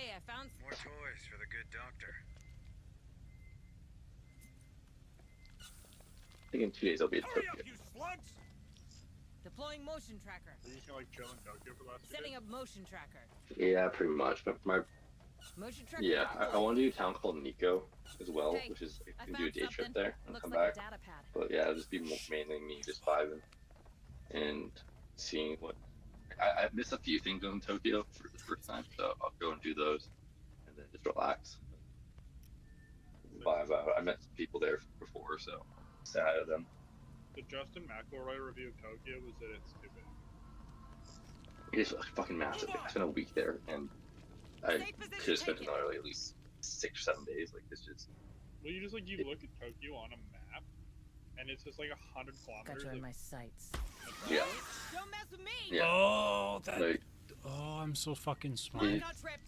Hey, I found More toys for the good doctor. I think in 2 days I'll be at Hurry Tokyo. up, you slugs! deploying motion tracker. Are you just gonna like chill in Tokyo for the last 2 Setting days? up motion tracker. Yeah, pretty much. But Motion tracker. yeah, I want to do a town called Nico as well, Hey, which is I I can do a found day trip something. there and Looks come like back. a data pad. But yeah, it'll just be mainly me just vibing and seeing what. I missed a few things in Tokyo for the first time, so I'll go and do those, and then just relax. Vibe out. I met some people there before, so say hi to them. The Justin McElroy review of Tokyo was that it's stupid. It is fucking massive. I spent a week there, and I could have spent another at least 6 or 7 days. Like, it's just. Well, you just like you look at Tokyo on a map, and it's just like 100 kilometers. Got you in of- my sights. Yeah. Don't mess with me. Yeah. Oh, that. Like, Oh, I'm so fucking smart. Yeah. Got tripped.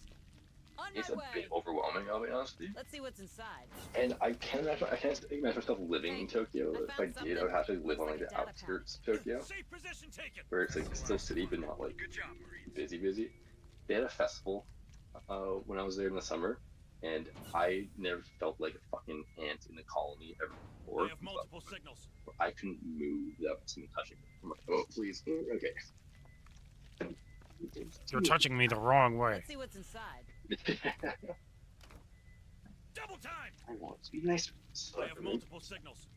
On it's my a way. bit overwhelming, I'll be honest with you. Let's see what's inside. And I can't imagine myself living in Tokyo. I If I found did, I would have to live on something. like the Looks like a data outskirts of Tokyo, Safe position taken! where it's like still city, but not like Good job, Marine. busy. They had a festival when I was there in the summer, and I never felt like a fucking ant in the colony ever before. I have multiple signals. I couldn't move without someone touching me. I'm like, oh, please. Okay. You're touching me the wrong way. Let's see what's inside. Double time! I want to be nice. I have multiple signals.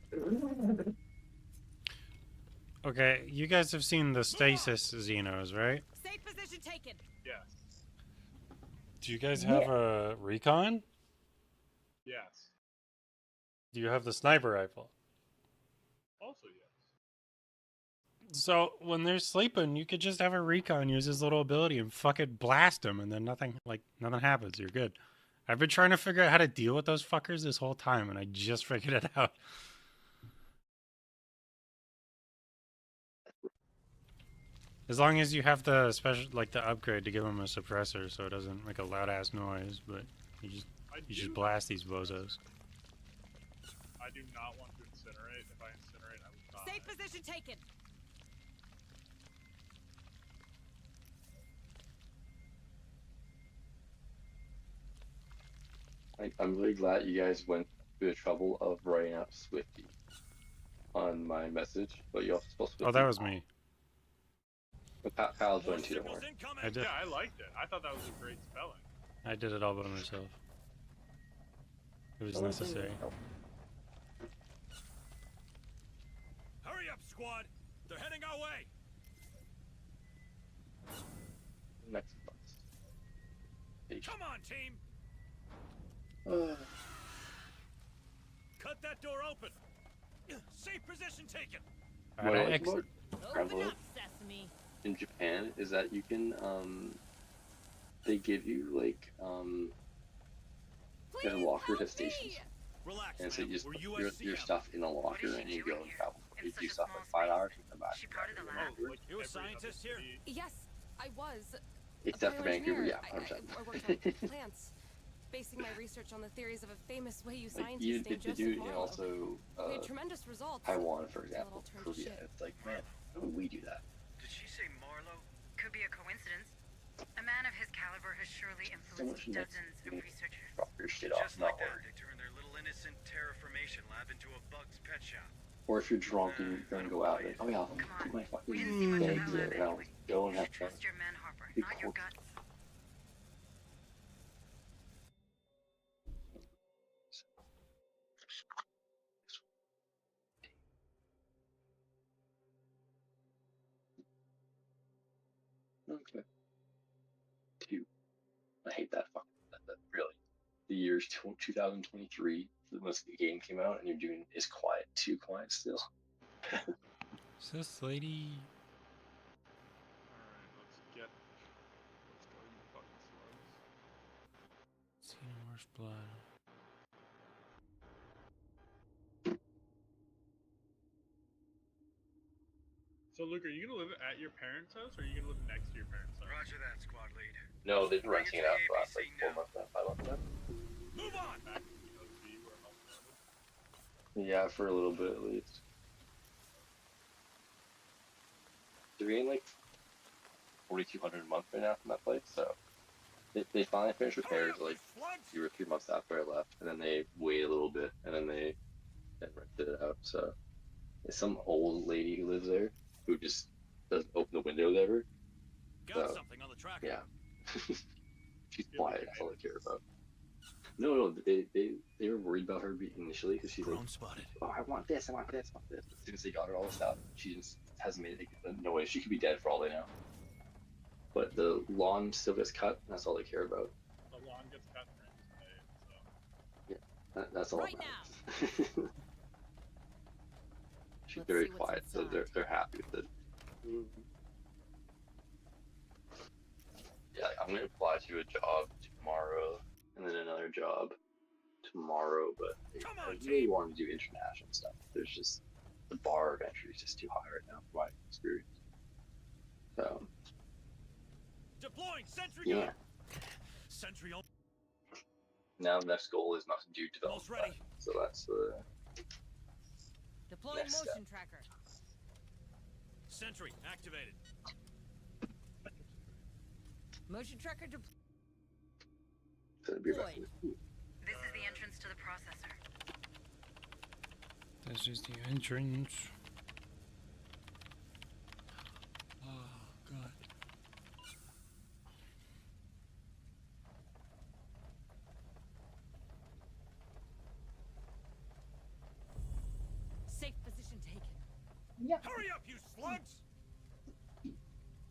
Okay, you guys have seen the stasis Xenos, right? Safe position taken. Yes. Do you guys have a recon? Yes. Do you have the sniper rifle? Also yes. So when they're sleeping, you could just have a recon use his little ability and fucking blast them, and then nothing happens. You're good. I've been trying to figure out how to deal with those fuckers this whole time, and I just figured it out. As long as you have the special, like the upgrade to give them a suppressor, so it doesn't make a loud ass noise. But you just blast these bozos. I do not want to incinerate. If I incinerate, I will die. Safe position taken. I'm really glad you guys went through the trouble of writing out Swifty on my message, but you also supposed to. Oh, that was me. But Kyle's More joined too, don't signals worry. incoming. I did. Yeah, I liked it. I thought that was a great spelling. I did it all by myself. It was necessary. Hurry up, squad! They're heading our way! Next bus. Come on, team! Cut that door open! Safe position taken! What Alright, I like about Open Travel up, Sesame. in Japan is that you can they give you like there's lockers at stations, Relax, and so you man. just We're put USCM. your stuff in a locker and you go and travel. You do stuff like 5 hours and come back. She part of the lab. Oh, like You a every scientist other here? city- Yes, I was. Except for Vancouver, yeah, 100%. I worked on plants, basing my research on the theories of a famous Wayu Like scientist you named did Joseph do and Marlowe. also We had tremendous results. Taiwan, for until it example, all turned to Korea. shit. It's like, man, how would we do that? Did she say Marlowe? Could be a coincidence. A man of his caliber has surely So much influenced next dozens of researchers. drop your shit off, Just not like that, work. they turned their little innocent terraformation lab into a bug's pet shop. Or if you're drunk and you're gonna go out, like, oh yeah, I'll put my fucking We didn't see much of bags that lab there and I'll anyway. go and You have should fun. trust your man, Harper, Big not your corpse. guts. Okay. 2. I hate that fucking that really. The year's 2023, the most the game came out, and you're doing is quiet, too quiet still. Is this lady? Alright, let's go, you fucking slugs. Xenomorph's blood. So, Luke, are you gonna live at your parents' house, or are you gonna live next to your parents' house? Roger that, squad lead. No, they've been Bring renting it it to out the for the last ABC like 4 now. months now, 5 months now. Move on! Back to the OC where I'm started. Yeah, for a little bit at least. They're getting like $4,200 a month right now from that place, so They finally finished repairs like 2 or 3 months after I left, and then they wait a little bit, and then they rented it out. So it's some old lady who lives there who just doesn't open the windows ever. Got So, something on the tracker. yeah. She's quiet. That's all I care about. No, they were worried about her initially because she's like, Drone spotted. oh, I want this, I want this, I want this. As soon as they got her all this out, she just hasn't made it. No way, she could be dead for all they know. But the lawn still gets cut, and that's all they care about. The lawn gets cut today, so. That's all. Right now. She's Let's very see what's quiet, so inside. they're happy with it. Yeah, I'm gonna apply to a job tomorrow, and then another job tomorrow. But Come I on, really team. want to do international stuff. There's just the bar of entry is just too high right now for my experience. So Deploying sentry yeah, gun. Sentry on. now the next goal is not to do development. Almost ready. So that's the Deploying Next motion tracker. Sentry activated. Motion tracker so it'd be Boy. right. This is the entrance to the processor. This is the entrance. Oh god. safe position taken. Hurry up, you slugs!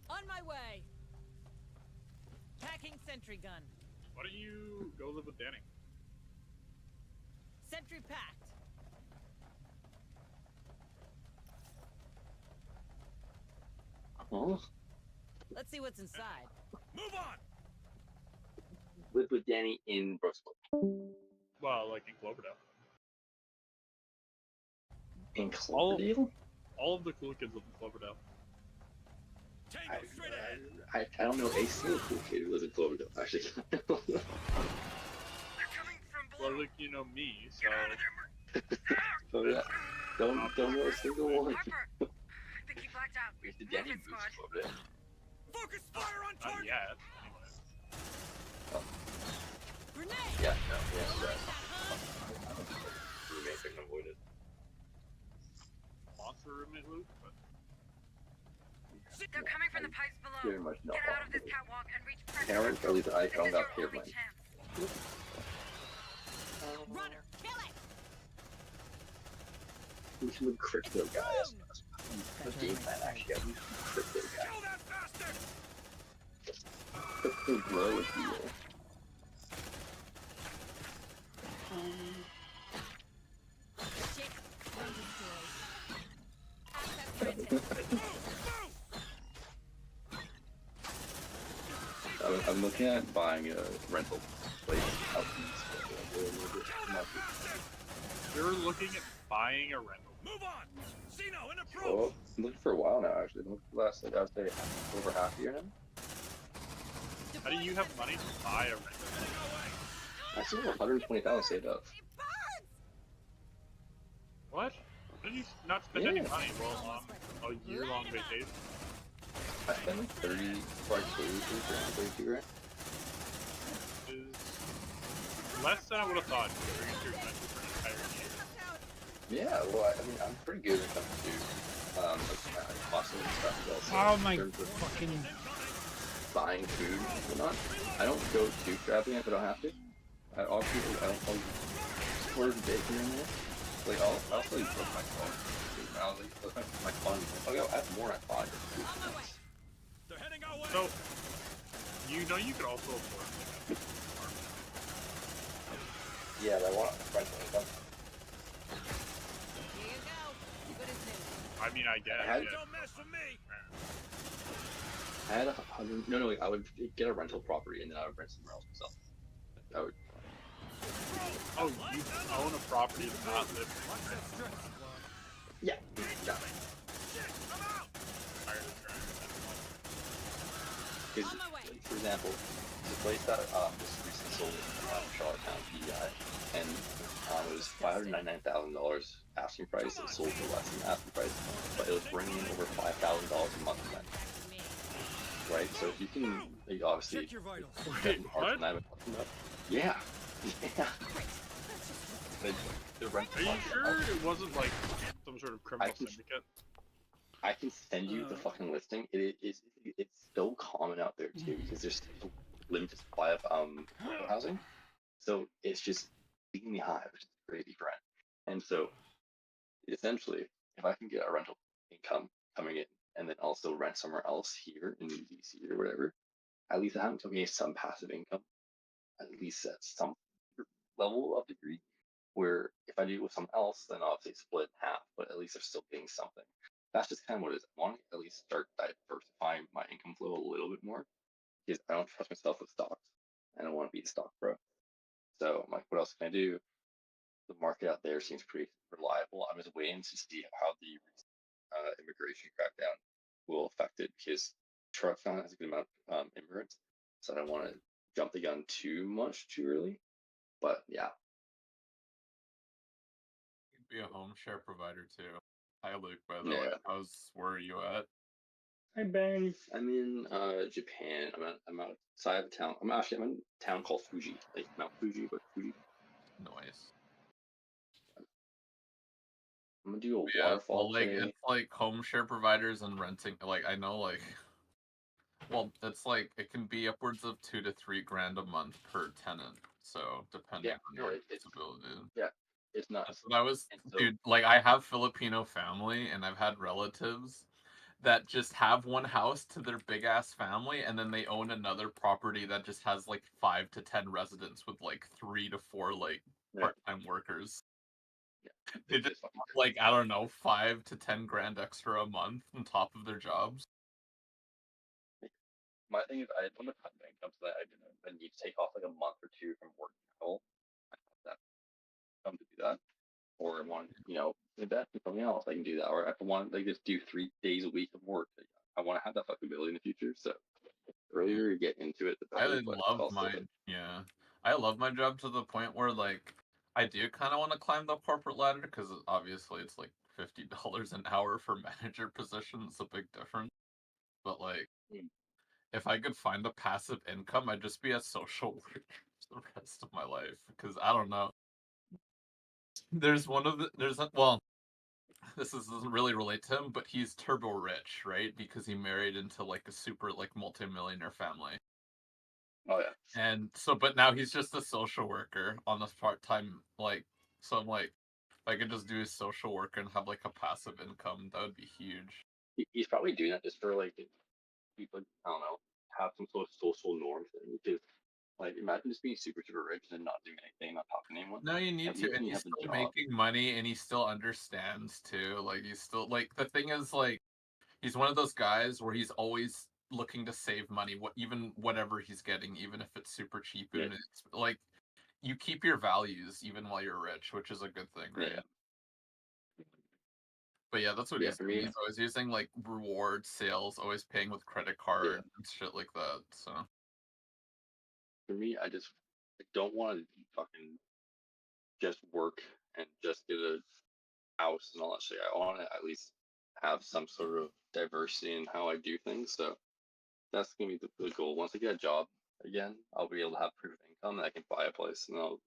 On my way. Packing sentry gun. Why don't you go live with Danny? Sentry packed. Oh, Let's see what's inside. Move on! live with Danny in Brooksville. Well, like in Cloverdale. In Cloverdale? All of the cool kids live in Cloverdale. Tango straight ahead. I don't know a single cool kid who lives in Cloverdale. Actually, They're coming from Well, below. like, you know me, so. Get out of there, so yeah, don't know a single one. Harper! I think he blacked out. Where's the Move Danny it, boots squad. Cloverdale? Focus fire on Not target! yet. Anyway. Grenade. Yeah, no, yes, Like that. that, huh? Roommate couldn't avoid it. Monster roommate loot, but. They're coming from the pipes below. Very much not. Get out of this catwalk and reach pressure. Karen, or at least I This found is out your here, only man. chance. Runner. Kill it. Who's some crypto guys? The game plan actually got crypto guys. Kill that bastard! Crypto blow is real. Shit. Run destroyed. Access granted. I'm looking at buying a rental place out east. You're looking at buying a rental. Move on! Zeno, in approach! Oh, I'm looking for a while now, actually. I'm looking for the last, like, I would say, over half a year now. How do you have money to buy a rental? I still have 120,000 saved up. It burns. What? How did you not spend any Yeah. money? Well, a year-long vacation. I spent like 30, like 32 grand. Is less than I would have thought. Considering it's your expenses for an entire year. Yeah, well, I mean, I'm pretty good when it comes to, like, costing and stuff. As well, so Oh in my terms of fucking. buying food and whatnot. I don't go too extravagant if I don't have to. I'll order the bacon in there. Like, I'll still cook my phone. I'll like, cook my fun. Okay, I'll add more at 5. On my way. They're heading our way! So, you know you could also afford like a Yeah, I want a rental income. Here you go. Good as new. I mean, I guess. I had- yeah. Don't mess with me! I had 100. No, I would get a rental property and then I would rent somewhere else myself. I would. Oh, you own a property to not live in. Yeah. Yeah. Shit, I'm out! Tired of trying. Because, On my way. like, for example, the place that just recently sold in Charlottetown, PEI, and it was $599,000 asking price. It sold for less than asking price, but it was bringing in over $5,000 a month in rent. Back to me. right? So if you can, like, obviously, Check your vitals. Wait, parts what? and I haven't talked about. Yeah, yeah. The rent. Are you sure it wasn't like some sort of criminal can- syndicate? I can send you the fucking listing. It's so common out there too because there's such a limited supply of housing. So it's just extremely high, which is crazy for rent. And so essentially, if I can get a rental income coming in and then also rent somewhere else here in DC or whatever, at least I'm getting some passive income, at least at some level of degree. Where if I do it with someone else, then obviously split in half, but at least they're still getting something. That's just kind of what it is. I want to at least start diversifying my income flow a little bit more because I don't trust myself with stocks. I don't want to be a stock pro. So I'm like, what else can I do? The market out there seems pretty reliable. I'm just waiting to see how the immigration crackdown will affect it because Toronto has a good amount of immigrants. So I don't want to jump the gun too much too early. But yeah, Be a home share provider too. Hi Luke, by the way. yeah. Where are you at? Hi Ben. I'm in Japan. I'm outside of town. I'm in a town called Fuji, like Mount Fuji, but Fuji. Nice. I'm gonna do a Yeah, waterfall well, like today. it's like home share providers and renting. Like I know, like, well, it's like it can be upwards of $2 to $3 grand a month per tenant. So depending Yeah, on no, your it's disability. yeah, it's That's nuts. what I was, And so dude. Like I have Filipino family, and I've had relatives that just have one house to their big ass family, and then they own another property that just has like 5 to 10 residents with like 3 to 4 like yeah, part-time workers. yeah, They just it's fucking like I don't know 5 to 10 grand extra a month on top of their jobs. crazy. My thing is, I when the cut my income, so that I need to take off like a month or two from work travel. I have that come to do that, or I want invest in something else. I can do that, or if I want like just do 3 days a week of work. I want to have that flexibility in the future. So the earlier you get into it, the I better. But it's love also my yeah. I love my job to the point where like I do kind of want to climb the corporate ladder because obviously it's like $50 an hour for manager position. It's a big difference. But like Mm. if I could find a passive income, I'd just be a social worker for the rest of my life because I don't know. There's one of the there's a, well doesn't really relate to him, but he's turbo rich, right? Because he married into like a super like multimillionaire family. Oh yeah. And so, but now he's just a social worker on this part time. Like, so I'm like, if I could just do his social work and have like a passive income, that would be huge. He's probably doing that just for like people. I don't know, have some sort of social norm thing. Because like, imagine just being super super rich and not doing anything, not talking to anyone. No, you need At to, least and when you he's have the still job. making money, and he still understands too. Like, he's still like the thing is like he's one of those guys where he's always looking to save money, even whatever he's getting, even if it's super cheap, Yeah, and it's like you keep your values even while you're rich, which is a good thing, right? yeah, But yeah, that's what yeah. he's For doing. me, He's always using like reward sales, always paying with credit yeah. card and shit like that. So For me, I don't want to fucking just work and just get a house and all that shit. I want to at least have some sort of diversity in how I do things. So that's gonna be the goal. Once I get a job again, I'll be able to have proof of income and I can buy a place and I'll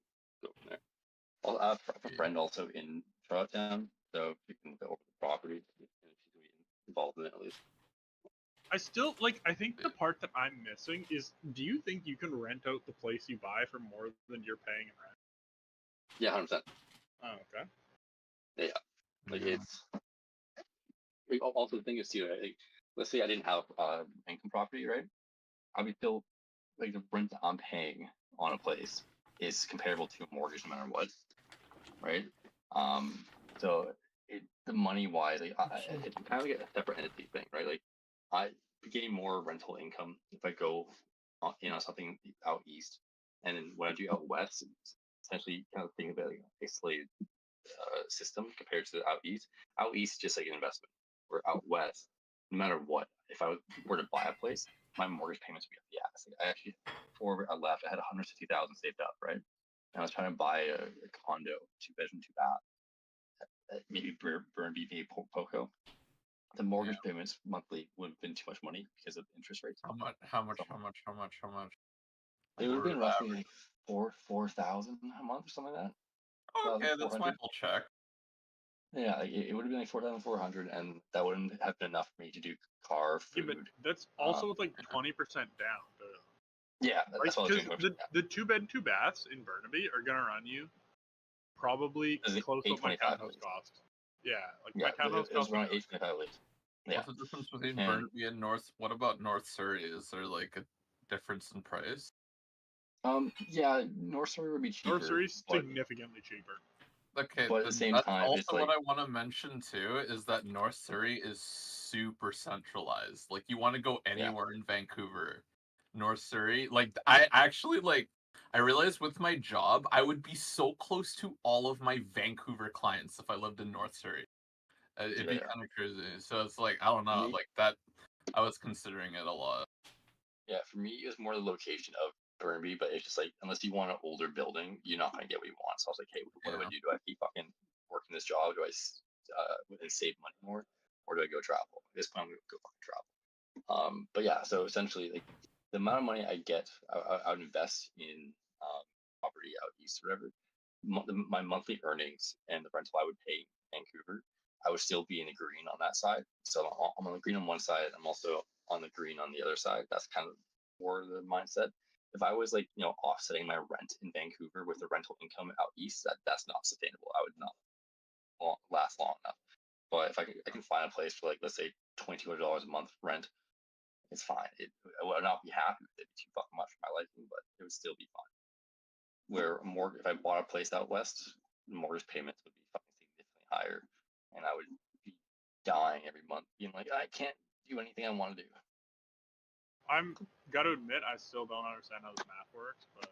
go from there. I have a friend also in Toronto, so you can go over the property and she's gonna be involved in it at least. I still like. I think the part that I'm missing is: do you think you can rent out the place you buy for more than you're paying in rent? Yeah, 100%. Oh, okay. Yeah, like yeah. it's like, also the thing is too. Right? Like, let's say I didn't have income property, right? I would still like the rent I'm paying on a place is comparable to a mortgage no matter what, right? So the money wise, like it's kind of like a separate entity thing, right? Like I be getting more rental income if I go, something out east, and then when I do out west, it's essentially kind of think about like an isolated system compared to the out east. Out east, just like an investment, or out west, no matter what, if I were to buy a place, my mortgage payments would be up the ass. Like I actually, before I left, I had 160,000 saved up, right? And I was trying to buy a condo, 2 bedroom, 2 bath, maybe Burnaby, maybe Poco. the mortgage payments monthly would have been too much money because of interest rates. How much? It would have been Word roughly average. like 4,000 a month or something like that. Okay, that's my 4,400. whole check. Yeah, like, it would have been like 4,400, and that wouldn't have been enough for me to do car, Yeah, food. but that's also with like and- 20% down. Yeah, that's what I was Because doing. the 2-bed, 2 baths in Burnaby are gonna run you probably Is it close to what my 825 at townhouse least? costs. Yeah, like Yeah, my townhouse it was costs me around nothing. 825 at least. Yeah, What's the difference between and Burnaby and North? What about North Surrey? Is there like a difference in price? yeah, North Surrey would be cheaper, North Surrey's but significantly cheaper. Okay, at the same that's time, also it's what like I want to mention too, is that North Surrey is super centralized. Like, you want to go anywhere in Vancouver, North Surrey. Like, I actually I realized with my job, I would be so close to all of my Vancouver clients if I lived in North Surrey. It'd be yeah. kind of crazy. So it's like, I don't know, Me, like that. I was considering it a lot. yeah, for me, it was more the location of Burnaby, but it's just like unless you want an older building, you're not gonna get what you want. So I was like, hey, what do I Yeah. do? Do I keep fucking working this job? Do I and save money more, or do I go travel? At this point, I'm gonna go fucking travel. But yeah, so essentially, like the amount of money I get, I would invest in property out east or whatever. My monthly earnings and the rental I would pay in Vancouver, I would still be in the green on that side. So I'm on the green on one side. I'm also on the green on the other side. That's kind of more the mindset. If I was like, offsetting my rent in Vancouver with the rental income out east, that's not sustainable. I would not last long enough. But if I can find a place for like, let's say $2,200 a month rent, it's fine. I would not be happy with it. It'd be too fucking much for my liking, but it would still be fine. Where if I bought a place out west, the mortgage payments would be fucking significantly higher, and I would be dying every month, being like, I can't do anything I want to do. I'm gotta admit, I still don't understand how this math works, but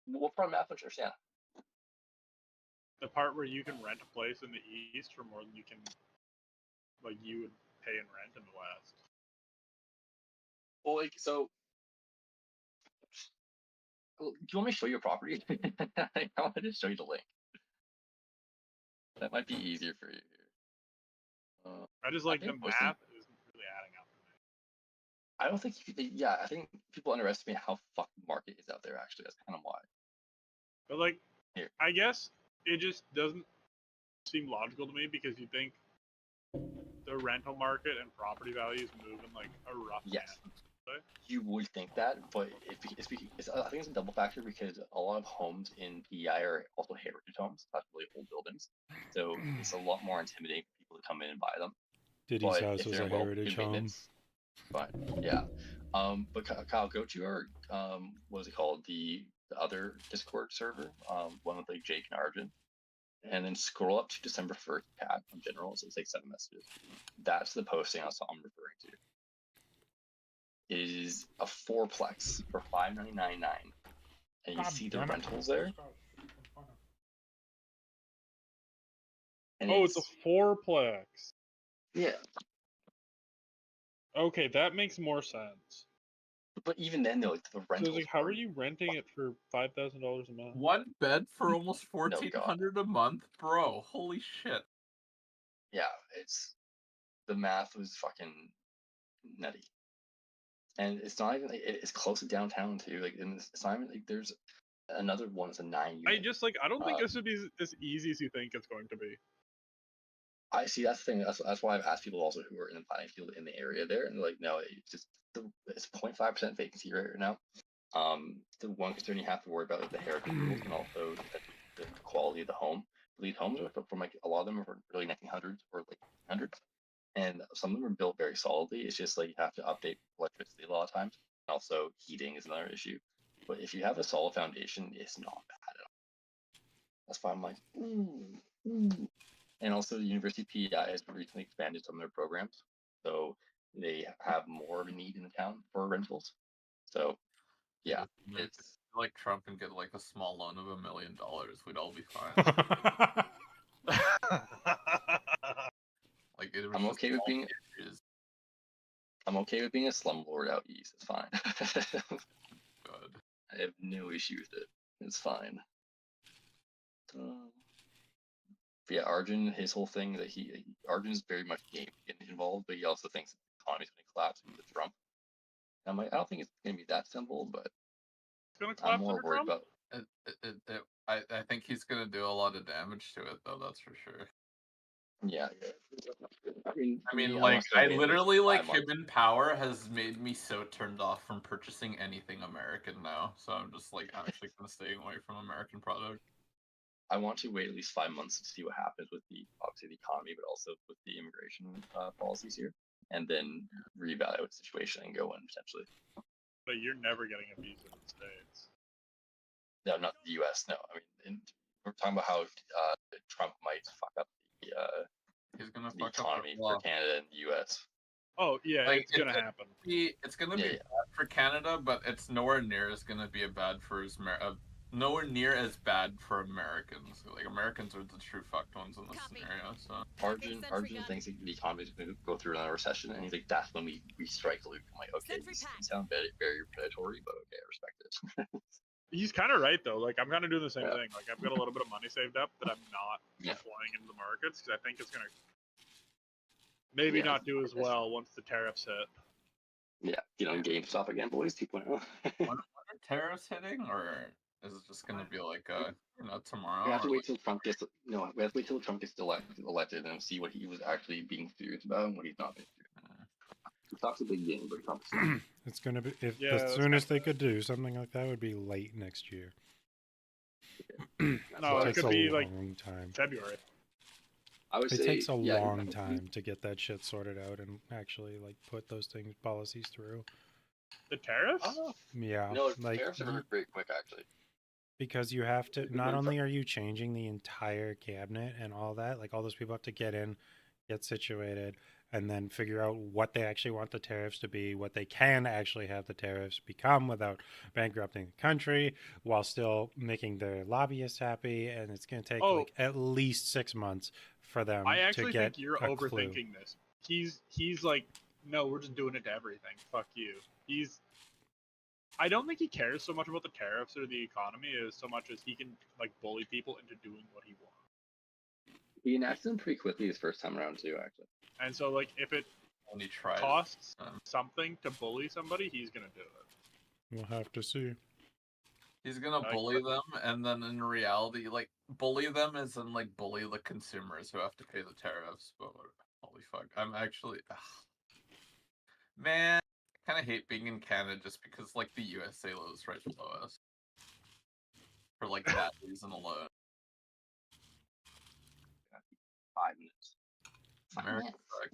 What part of math don't you understand? the part where you can rent a place in the east for more than you can, like, you would pay in rent in the west. Well, like, so, do you want me to show you a property? I want to show you the link. That might be easier for you. I just I like the think posting- math isn't really adding up to me. I don't think yeah, I think people underestimate how fucked the market is out there. Actually, that's kind of why. But like, Here. I guess it just doesn't seem logical to me because you think the rental market and property values move in like a rough Yes. tandem. You would think that, but I think it's a double factor because a lot of homes in PEI are also heritage homes. That's really old buildings, so it's a lot more intimidating for people to come in and buy them. Diddy's But house if was they're a well, heritage good home. maintenance, fine. Yeah. But Kyle, go to our what is it called? The other Discord server, one with like Jake and Arjun, and then scroll up to December 1st, Pat, on general. So it's like 7 messages. That's the posting I'm referring to. It is a fourplex for $599.9, and you see the rentals there. And Oh, it's a fourplex. yeah. Okay, that makes more sense. But even then, though, like, the So rentals. it's like, how are you renting it for $5,000 a month? One bed for almost No, God. $1,400 a month, bro. Holy shit. Yeah, it's the math was fucking nutty, and it's not even. It's close to downtown too. Like in this assignment, like there's another one. It's a 9 unit. I don't think this would be as easy as you think it's going to be. I see. That's the thing. That's why I've asked people also who are in the planning field in the area there, and they're like, no, it's just it's 0.5% vacancy right now. The one concern you have to worry about is the heritage rules and also the quality of the home. These homes are from like a lot of them are from early 1900s or like 100s, and some of them are built very solidly. It's just like you have to update electricity a lot of times. And also, heating is another issue. But if you have a solid foundation, it's not bad at all. That's why I'm like, And also, the University of PEI has recently expanded some of their programs, so they have more of a need in the town for rentals. So, yeah, it's like Trump and get like a small loan of $1 million, we'd all be fine. Like I'm okay with being. I'm okay with being a slumlord out east. It's fine. Good. I have no issue with it. It's fine. But yeah, Arjun, his whole thing that Arjun's very much game involved, but he also thinks the economy's going to collapse with Trump. And I'm like, I don't think it's going to be that simple, but It's gonna I'm collapse more under worried Trump? about. I think he's gonna do a lot of damage to it, though. That's for sure. Yeah. I mean, Like, I literally like him months. in power has made me so turned off from purchasing anything American now. So I'm just like, I'm actually gonna stay away from American product. I want to wait at least 5 months to see what happens with obviously the economy, but also with the immigration policies here, and then reevaluate the situation and go in potentially. But you're never getting a visa in the States. No, not the U.S. No, I mean, we're talking about how Trump might fuck up He's gonna the fuck economy up for Canada and the U.S. Oh yeah, Like, it's gonna happen. It's gonna be bad for Canada, but it's nowhere near as gonna be nowhere near as bad for Americans. Like, Americans are the true fucked ones in this scenario. So Arjun thinks that the economy is going to go through another recession, and he's like, that's when we strike Luke. I'm like, okay, this sounds very, very predatory, but okay, I respect it. He's kind of right though. Like, I'm kind of doing the same thing. Like, I've got a little bit of money saved up that I'm not deploying into the markets because I think it's gonna maybe not do as well once the tariffs hit. Yeah, GameStop again, boys. 2.0. When are tariffs hitting, or is it just gonna be like tomorrow? We have to wait till Trump gets elected and see what he was actually being serious about and what he's not being serious about. He talks a big game, but Trump's it's gonna be the soonest they could do something like that would be late next year. No, it could be like time. February. I would say it takes a long time to get that shit sorted out and actually like put those policies through. The tariffs? Yeah. No, like, tariffs are pretty quick actually. Because you have to, not only are you changing the entire cabinet and all that, like all those people have to get in, get situated, and then figure out what they actually want the tariffs to be, what they can actually have the tariffs become without bankrupting the country, while still making their lobbyists happy. And it's going to take like at least 6 months for them I actually to get think you're overthinking this. He's like, no, we're just doing it to everything. Fuck you. I don't think he cares so much about the tariffs or the economy as so much as he can like bully people into doing what he wants. He enacted them pretty quickly his first time around too, actually. And so like if it costs something to bully somebody, he's gonna do it. We'll have to see. He's gonna bully them, and then in reality, like, bully them as in like bully the consumers who have to pay the tariffs. But holy fuck, I'm actually, man, I kind of hate being in Canada just because like the USA lives right below us. For like that reason alone. 5 minutes. American fuck.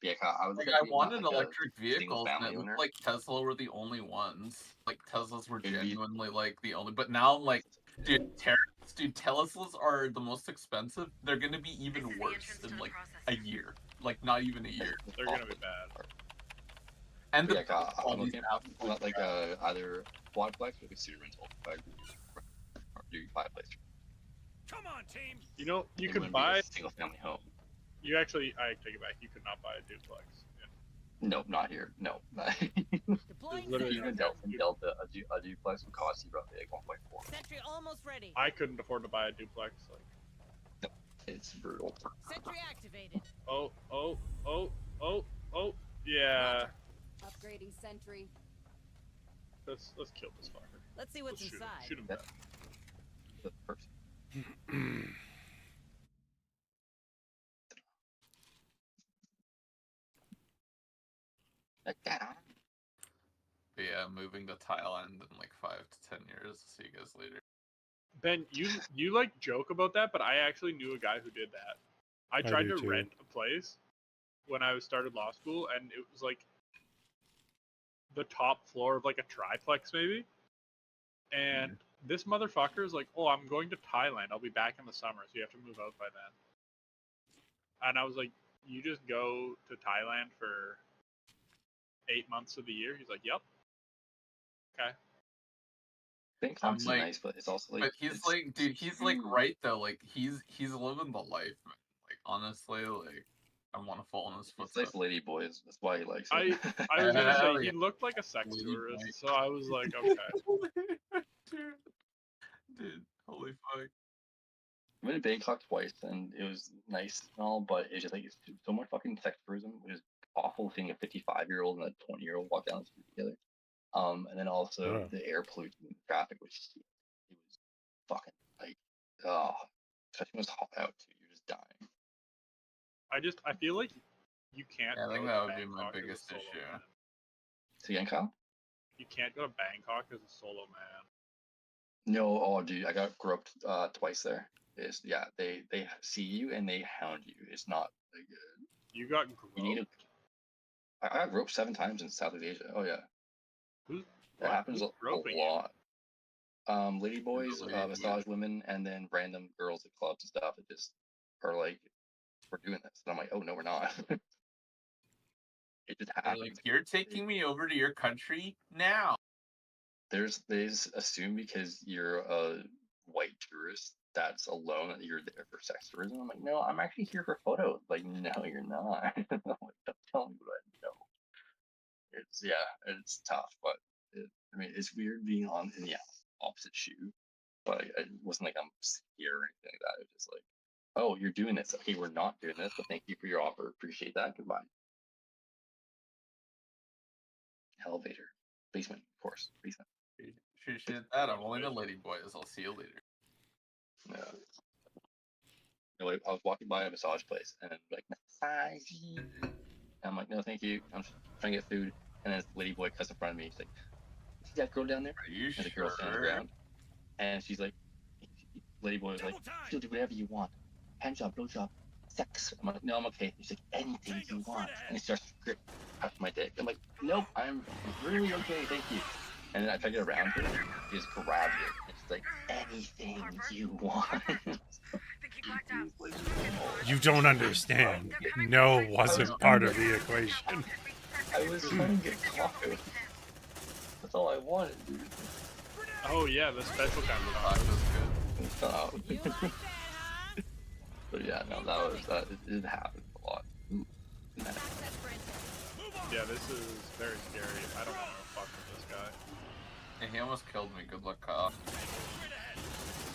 Yeah, I wanted electric vehicles, and it looked like Tesla were the only ones. Like, Teslas were genuinely, like, the only... But now, like, dude, Teslas are the most expensive. They're gonna be even worse in, like, a year. Like, not even a year. They're gonna be bad. And I'm looking at, like, either quadplex or the city rental. Or do fiveplace. Come on, team! You know, you could buy a single-family home. You actually, I take it back. You could not buy a duplex. Yeah. No, not here. No. Deploying even Delta, a duplex would cost you roughly like 1.4. Sentry almost ready. I couldn't afford to buy a duplex. Like, no, it's brutal. Sentry activated. Oh, yeah. Upgrading sentry. Let's kill this fucker. Let's see what's inside. Shoot him down. The first. But yeah, moving to Thailand in like 5 to 10 years. See you guys later. Ben, you like joke about that, but I actually knew a guy who did that. I tried to rent a place when I started law school, and it was like the top floor of like a triplex maybe. And this motherfucker is like, oh, I'm going to Thailand. I'll be back in the summer, so you have to move out by then. And I was like, you just go to Thailand for 8 months of the year? He's like, yep. Okay. Bangkok's nice, but it's also like. But he's like, dude, he's like right though. Like he's living the life, man. Like honestly, like I want to fall in his footsteps. It's like lady boys. That's why he likes it. I was gonna say he looked like a sex tourist, so I was like, okay. Dude, holy fuck. I've been to Bangkok twice, and it was nice and all, but it's just like it's so much fucking sex tourism, which is awful seeing a 55-year-old and a 20-year-old walk down the street together. And then also Yeah. the air pollution, and traffic, which it was fucking like, oh, especially when it's hot out too. You're just dying. I feel like you can't. Yeah, I think go that to would be my Bangkok as a biggest solo issue. man. See again, Kyle? You can't go to Bangkok as a solo man. No, oh dude, I got groped twice there. It's yeah, they see you and they hound you. It's not like You got you need groped. I got groped 7 times in Southeast Asia. Oh yeah, Who's that happens who's a groping you? lot. Lady boys, lady massage women, and then random girls at clubs and stuff that just are like, we're doing this. And I'm like, oh no, we're not. It just They're happens. like, you're taking me over to your country now. They just assume because you're a white tourist that's alone that you're there for sex tourism. I'm like, no, I'm actually here for photos. Like, no, you're not. I'm like, don't tell me what I know. It's tough, but I mean, it's weird being in the opposite shoe. But it wasn't like I'm scared or anything like that. It was just like, oh, you're doing this. Okay, we're not doing this, but thank you for your offer. Appreciate that. Goodbye. Elevator, basement, of course, basement. She did that. I'm only the lady boys. I'll see you later. Yeah. No, I was walking by a massage place and like massage. And I'm like, no, thank you. I'm just trying to get food. And then this lady boy cuts in front of me. She's like, see that girl down there? Are you And the girl standing on the sure? ground. And she's like, lady boy was like, she'll do whatever you want. Hand job, blow job, sex. I'm like, no, I'm okay. She's like, anything you want. And he starts to grip after my dick. I'm like, nope, I'm really okay, thank you. And then I try to get around her. She just grabs it. And she's like, anything you want. I think he blacked out. You don't understand. No wasn't part of the equation. I was trying to get coffee. That's all I wanted, dude. Oh yeah, the special kind of That dog. was good. Stop. You like that, huh? But yeah, no, it happened a lot. Ooh. Access granted. Yeah, this is very scary. I don't want to fuck with this guy. Hey, he almost killed me. Good luck, Kyle.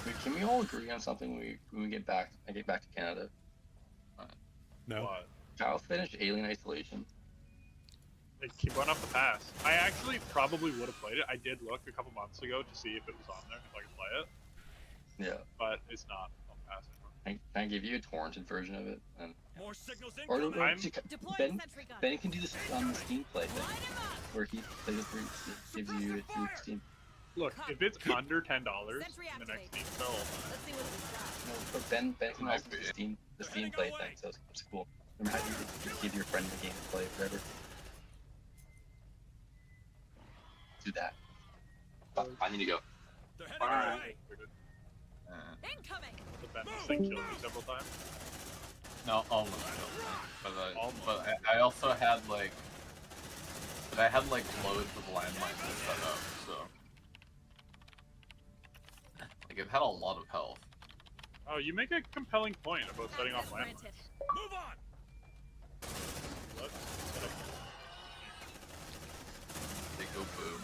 Wait, can we all agree on something when we get back? I get back to Canada. No. What? Kyle finished Alien Isolation. Like, keep going off the pass. I actually probably would have played it. I did look a couple months ago to see if it was on there, if I could play it, Yeah. but it's not on pass anymore. Can I give you a torrented version of it? And More signals or incoming. actually, Deploying Ben sentry gun. Ben can do this on the Steam play thing, Light him up. where he plays it through, gives you it through Steam. Look, if it's under $10 Sentry in the next activate. Steam sale, Let's see what we've got. No, but Ben can Might also be. do the Steam play thing, so it's cool. Remember how you just give your friend the game to play forever? Do that. Fuck, I need to go. They're heading Alright. our way. Incoming. So Ben, this thing killed me several times. No, almost. But Almost. I also had like, I had like loads of landmines set up, so like it had a lot of health. Oh, you make a compelling point about setting off Access landmines. granted. Move on. Let's set up They go boom.